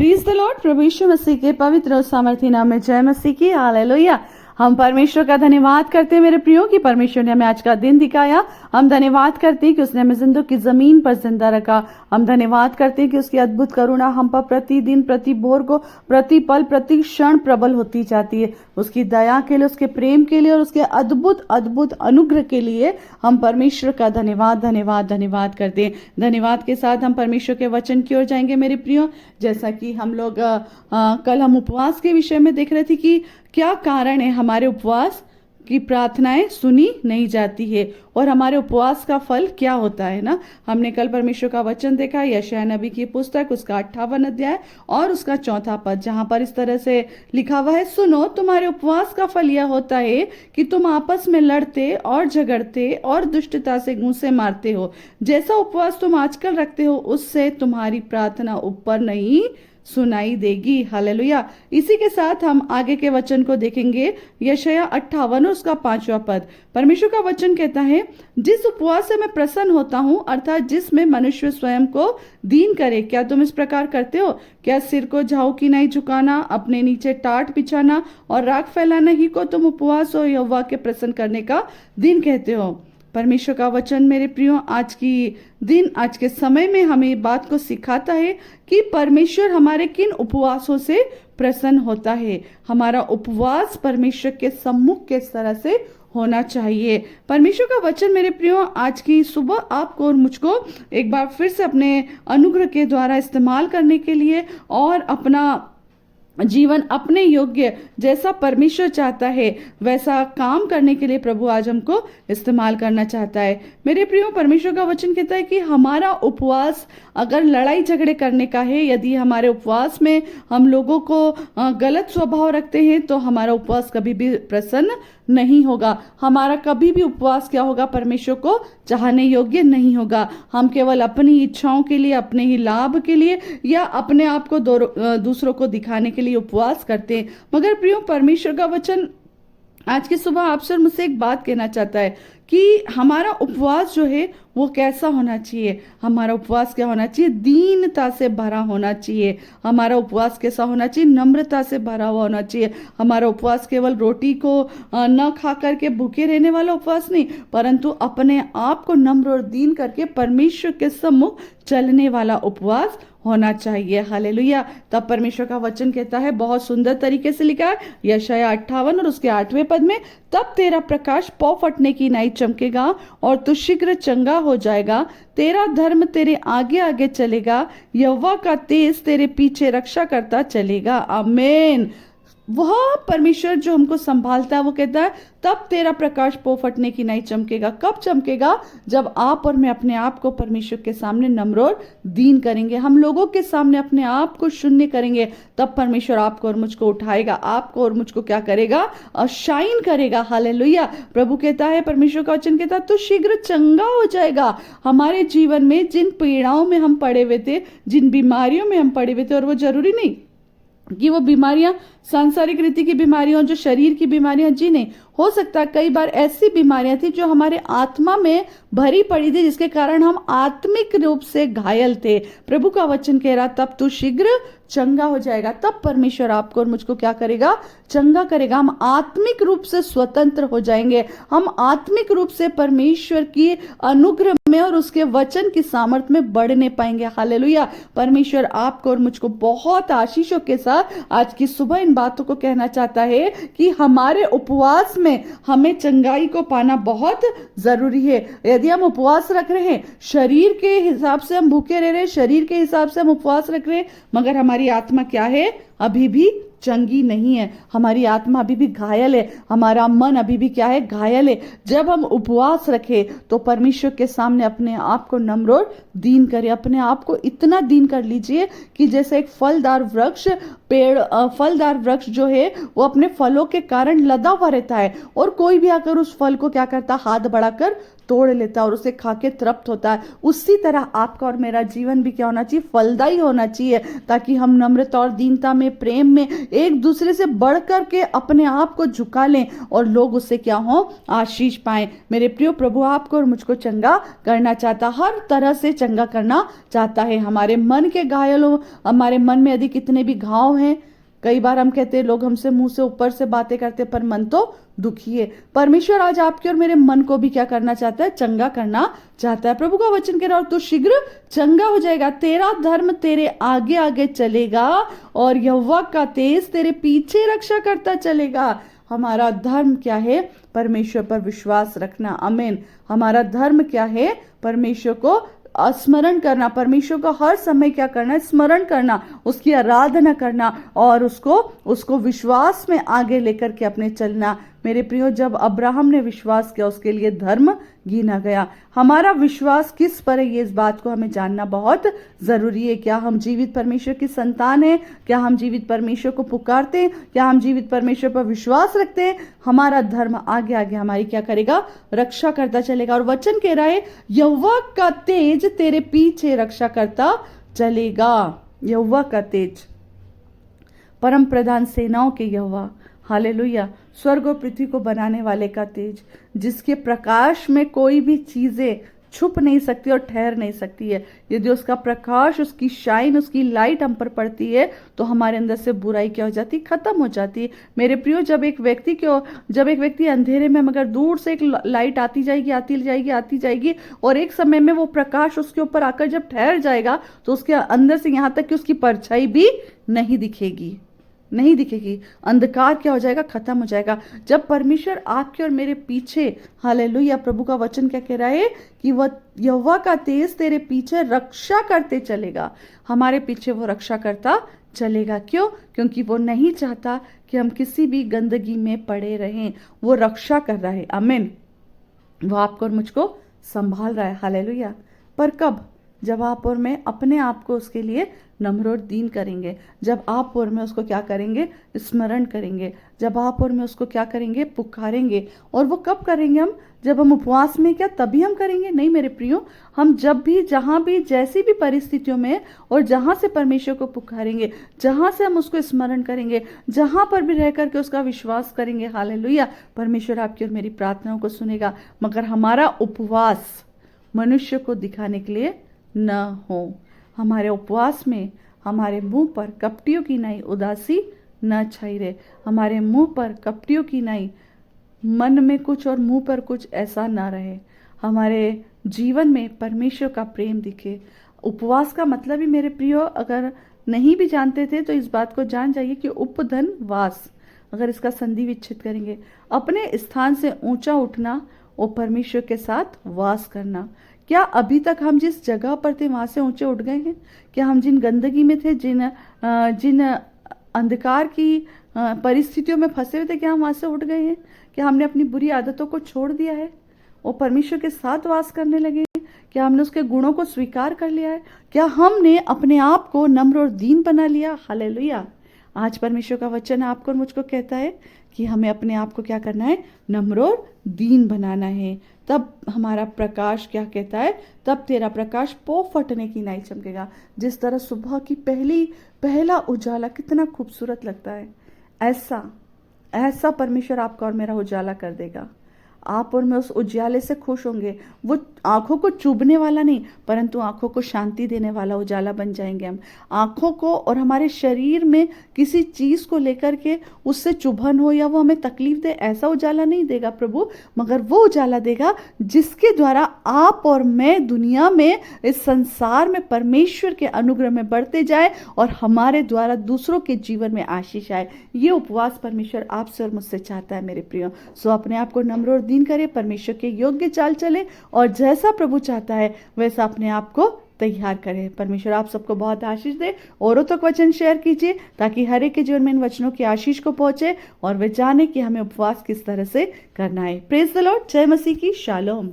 प्रीज the Lord. प्रभु यीशु मसीह के पवित्र और सामर्थी नाम में जय मसीह की। हालेलुया। हम परमेश्वर का धन्यवाद करते हैं मेरे प्रियो की परमेश्वर ने हमें आज का दिन दिखाया। हम धन्यवाद करते हैं कि उसने हमें जिंदगी की जमीन पर जिंदा रखा। हम धन्यवाद करते हैं कि उसकी अद्भुत करुणा हम पर प्रतिदिन, प्रति भोर को, प्रति पल, प्रति क्षण प्रबल होती जाती है। उसकी दया के लिए, उसके प्रेम के लिए और उसके अद्भुत अद्भुत अनुग्रह के लिए हम परमेश्वर का धन्यवाद धन्यवाद धन्यवाद करते हैं। धन्यवाद के साथ हम परमेश्वर के वचन की ओर जाएंगे मेरे प्रियो। जैसा कि हम लोग कल हम उपवास के विषय में देख रहे थे कि क्या कारण है हमारे उपवास की प्रार्थनाएं सुनी नहीं जाती है और हमारे उपवास का फल क्या होता है ना। हमने कल परमेश्वर का वचन देखा, यशायाह नबी की पुस्तक उसका 58 अध्याय और उसका 4 पद, जहां पर इस तरह से लिखा हुआ है, सुनो तुम्हारे उपवास का फल यह होता है कि तुम आपस में लड़ते और झगड़ते और दुष्टता से घूंसे मारते हो। जैसा उपवास तुम आजकल रखते हो उससे तुम्हारी प्रार्थना ऊपर नहीं सुनाई देगी। हालेलुया। इसी के साथ हम आगे के वचन को देखेंगे। यशायाह 58 और उसका 5वां पद, परमेश्वर का वचन कहता है, जिस उपवास से मैं प्रसन्न होता हूं, अर्थात जिसमें मनुष्य स्वयं को दीन करे, क्या तुम इस प्रकार करते हो? क्या सिर को झाऊ की नहीं झुकाना, अपने नीचे टाट बिछाना और राख फैलाना ही को तुम उपवास और यहोवा के प्रसन्न करने का दिन कहते हो? परमेश्वर का वचन मेरे प्रियो आज के समय में हमें बात को सिखाता है कि परमेश्वर हमारे किन उपवासों से प्रसन्न होता है। हमारा उपवास परमेश्वर के सम्मुख किस तरह से होना चाहिए। परमेश्वर का वचन मेरे प्रियो आज की सुबह आपको और मुझको एक बार फिर से अपने अनुग्रह के द्वारा इस्तेमाल करने के लिए और अपना जीवन अपने योग्य जैसा परमेश्वर चाहता है वैसा काम करने के लिए प्रभु आज हमको इस्तेमाल करना चाहता है। मेरे प्रियो, परमेश्वर का वचन कहता है कि हमारा उपवास अगर लड़ाई झगड़े करने का है, यदि हमारे उपवास में हम लोगों को गलत स्वभाव रखते हैं तो हमारा उपवास कभी भी प्रसन्न नहीं होगा। हमारा कभी भी उपवास क्या होगा? परमेश्वर को चाहने योग्य नहीं होगा। हम केवल अपनी इच्छाओं के लिए, अपने ही लाभ के लिए या अपने आप को दूसरों को दिखाने के लिए उपवास करते हैं। मगर प्रियो, परमेश्वर का वचन आज की सुबह आपसे और मुझसे एक बात कहना चाहता है कि हमारा उपवास जो है वो कैसा होना चाहिए। हमारा उपवास क्या होना चाहिए? दीनता से भरा होना चाहिए। हमारा उपवास कैसा होना चाहिए? नम्रता से भरा हुआ होना चाहिए। हमारा उपवास केवल रोटी को न खा करके भूखे रहने वाला उपवास नहीं, परंतु अपने आप को नम्र और दीन करके परमेश्वर के सम्मुख चलने वाला उपवास होना चाहिए। हालेलुया। तब परमेश्वर का वचन कहता है, बहुत सुंदर तरीके से लिखा है यशायाह 58 और उसके 8वें पद में, तब तेरा प्रकाश पौ फटने की नाई चमकेगा और तू शीघ्र चंगा हो जाएगा। तेरा धर्म तेरे आगे आगे चलेगा, यहोवा का तेज तेरे पीछे रक्षा करता चलेगा। आमीन। वह परमेश्वर जो हमको संभालता है वो कहता है, तब तेरा प्रकाश पौ फटने की नहीं चमकेगा। कब चमकेगा? जब आप और मैं अपने आप को परमेश्वर के सामने नम्र और दीन करेंगे, हम लोगों के सामने अपने आप को शून्य करेंगे, तब परमेश्वर आपको और मुझको उठाएगा, आपको और मुझको क्या करेगा? शाइन करेगा। हालेलुया। प्रभु कहता है, परमेश्वर का वचन कहता है, तो शीघ्र चंगा हो जाएगा। हमारे जीवन में जिन पीड़ाओं में हम पड़े हुए थे, जिन बीमारियों में हम पड़े हुए थे, और वो जरूरी नहीं कि वो बीमारियां सांसारिक रीति की बीमारियां, जो शरीर की बीमारियां, जी नहीं, हो सकता है कई बार ऐसी बीमारियां थी जो हमारे आत्मा में भरी पड़ी थी, जिसके कारण हम आत्मिक रूप से घायल थे। प्रभु का वचन कह रहा, तब तू शीघ्र चंगा हो जाएगा। तब परमेश्वर आपको और मुझको क्या करेगा? चंगा करेगा। हम आत्मिक रूप से स्वतंत्र हो जाएंगे। हम आत्मिक रूप से परमेश्वर की अनुग्रह में और उसके वचन की सामर्थ्य में बढ़ने पाएंगे। हालेलुया। परमेश्वर आपको और मुझको बहुत आशीषों के साथ आज की सुबह इन बातों को कहना चाहता है कि हमारे उपवास में हमें चंगाई को पाना बहुत जरूरी है। यदि हम उपवास रख रहे हैं, शरीर के हिसाब से हम भूखे रह रहे हैं, शरीर के हिसाब से हम उपवास रख रहे हैं, मगर हमारी आत्मा क्या है? अभी भी चंगी नहीं है। हमारी आत्मा अभी भी घायल है। हमारा मन अभी भी क्या है? घायल है। जब हम उपवास रखें तो परमेश्वर के सामने अपने आप को नम्र और दीन करें। अपने आप को इतना दीन कर लीजिए कि जैसे एक फलदार वृक्ष जो है वो अपने फलों के कारण लदा हुआ रहता है, और कोई भी आकर उस फल को क्या करता? हाथ बढ़ाकर तोड़ लेता है और उसे खा के तृप्त होता है। उसी तरह आपका और मेरा जीवन भी क्या होना चाहिए, फलदायी होना चाहिए, ताकि हम नम्रता और दीनता में, प्रेम में एक दूसरे से बढ़ कर के अपने आप को झुका लें और लोग उससे क्या हो, आशीष पाएं। मेरे प्रियो, प्रभु आपको और मुझको चंगा करना चाहता, हर तरह से चंगा करना चाहता है। हमारे मन के घायलों, हमारे मन में यदि कितने भी घाव हैं, कई बार हम कहते हैं, लोग हमसे मुंह से ऊपर से बातें करते पर मन तो दुखी है। परमेश्वर आज आपके और मेरे मन को भी क्या करना चाहता है, चंगा करना चाहता है। प्रभु का वचन कह रहा है, तो शीघ्र चंगा हो जाएगा, तेरा धर्म तेरे आगे आगे चलेगा और यहोवा का तेज तेरे पीछे रक्षा करता चलेगा। हमारा धर्म क्या है, परमेश्वर पर विश्वास रखना। आमीन। हमारा धर्म क्या है, परमेश्वर को स्मरण करना, परमेश्वर को हर समय क्या करना है, स्मरण करना, उसकी आराधना करना और उसको विश्वास में आगे लेकर के अपने चलना। मेरे प्रियो, जब अब्राहम ने विश्वास किया, उसके लिए धर्म गिना गया। हमारा विश्वास किस पर है, ये इस बात को हमें जानना बहुत जरूरी है। क्या हम जीवित परमेश्वर की संतान हैं? क्या हम जीवित परमेश्वर को पुकारते हैं? क्या हम जीवित परमेश्वर पर विश्वास रखते हैं? हमारा धर्म आगे आगे हमारी क्या करेगा, रक्षा करता चलेगा। और वचन कह रहा है, यहोवा का तेज तेरे पीछे रक्षा करता चलेगा। यहोवा का तेज, परम प्रधान सेनाओं के यहोवा, हालेलुया, स्वर्ग और पृथ्वी को बनाने वाले का तेज, जिसके प्रकाश में कोई भी चीजें छुप नहीं सकती और ठहर नहीं सकती है। यदि उसका प्रकाश, उसकी शाइन, उसकी लाइट हम पर पड़ती है तो हमारे अंदर से बुराई क्या हो जाती, खत्म हो जाती है। मेरे प्रियो, जब एक व्यक्ति अंधेरे में, मगर दूर से एक लाइट आती जाएगी और एक समय में वो प्रकाश उसके ऊपर आकर जब ठहर जाएगा तो उसके अंदर से यहाँ तक कि उसकी परछाई भी नहीं दिखेगी। अंधकार क्या हो जाएगा, खत्म हो जाएगा। जब परमेश्वर आपके और मेरे पीछे, हालेलुया, प्रभु का वचन क्या कह रहा है कि वह यहोवा का तेज तेरे पीछे रक्षा करते चलेगा। हमारे पीछे वो रक्षा करता चलेगा। क्यों? क्योंकि वो नहीं चाहता कि हम किसी भी गंदगी में पड़े रहें। वो रक्षा कर रहा है। आमीन। वो आपको और मुझको संभाल रहा है। हालेलुया। पर कब? जब आप और मैं अपने आप को उसके लिए नम्र और दीन करेंगे, जब आप और मैं उसको क्या करेंगे, स्मरण करेंगे, जब आप और मैं उसको क्या करेंगे, पुकारेंगे। और वो कब करेंगे हम? जब हम उपवास में, क्या तभी हम करेंगे? नहीं मेरे प्रियो, हम जब भी, जहां भी, जैसी भी परिस्थितियों में और जहां से परमेश्वर को पुकारेंगे, जहां से हम उसको स्मरण करेंगे, जहां पर भी रह करके उसका विश्वास करेंगे, हालेलुया, परमेश्वर आपकी और मेरी प्रार्थनाओं को सुनेगा। मगर हमारा उपवास मनुष्य को दिखाने के लिए न हो। हमारे उपवास में हमारे मुंह पर कपटियों की नाई उदासी न छाई रहे। हमारे मुंह पर कपटियों की नाई, मन में कुछ और मुंह पर कुछ ऐसा ना रहे। हमारे जीवन में परमेश्वर का प्रेम दिखे। उपवास का मतलब ही मेरे प्रियो, अगर नहीं भी जानते थे तो इस बात को जान जाइए कि उपधन वास, अगर इसका संधि विच्छेद करेंगे, अपने स्थान से ऊंचा उठना और परमेश्वर के साथ वास करना। क्या अभी तक हम जिस जगह पर थे वहां से ऊंचे उठ गए हैं? क्या हम जिन गंदगी में थे, जिन अंधकार की परिस्थितियों में फंसे हुए थे, क्या हम वहां से उठ गए हैं? क्या हमने अपनी बुरी आदतों को छोड़ दिया है और परमेश्वर के साथ वास करने लगे हैं? क्या हमने उसके गुणों को स्वीकार कर लिया है? क्या हमने अपने आप को नम्र और दीन बना लिया? हालेलुया। आज परमेश्वर का वचन आपको और मुझको कहता है कि हमें अपने आप को क्या करना है, नम्र और दीन बनाना है। तब हमारा प्रकाश क्या कहता है, तब तेरा प्रकाश पो फटने की नाई चमकेगा। जिस तरह सुबह की पहला उजाला कितना खूबसूरत लगता है, ऐसा परमेश्वर आपका और मेरा उजाला कर देगा। आप और मैं उस उजाले से खुश होंगे। वो आंखों को चुभने वाला नहीं, परंतु आंखों को शांति देने वाला उजाला बन जाएंगे हम। आंखों को और हमारे शरीर में किसी चीज को लेकर के उससे चुभन हो या वो हमें तकलीफ दे, ऐसा उजाला नहीं देगा प्रभु, मगर वो उजाला देगा जिसके द्वारा आप और मैं दुनिया में, इस संसार में परमेश्वर के अनुग्रह में बढ़ते जाए और हमारे द्वारा दूसरों के जीवन में आशीष आए। ये उपवास परमेश्वर आपसे और मुझसे चाहता है मेरे प्रियो। सो अपने आप को नम्र और दीन करे, परमेश्वर के योग्य चाल चले और जैसा प्रभु चाहता है वैसा अपने आप को तैयार करें। परमेश्वर आप सबको बहुत आशीष दे। औरों तक वचन शेयर कीजिए ताकि हर एक के जीवन में इन वचनों की आशीष को पहुंचे और वे जाने कि हमें उपवास किस तरह से करना है। Praise the Lord. जय मसीह की। शालोम।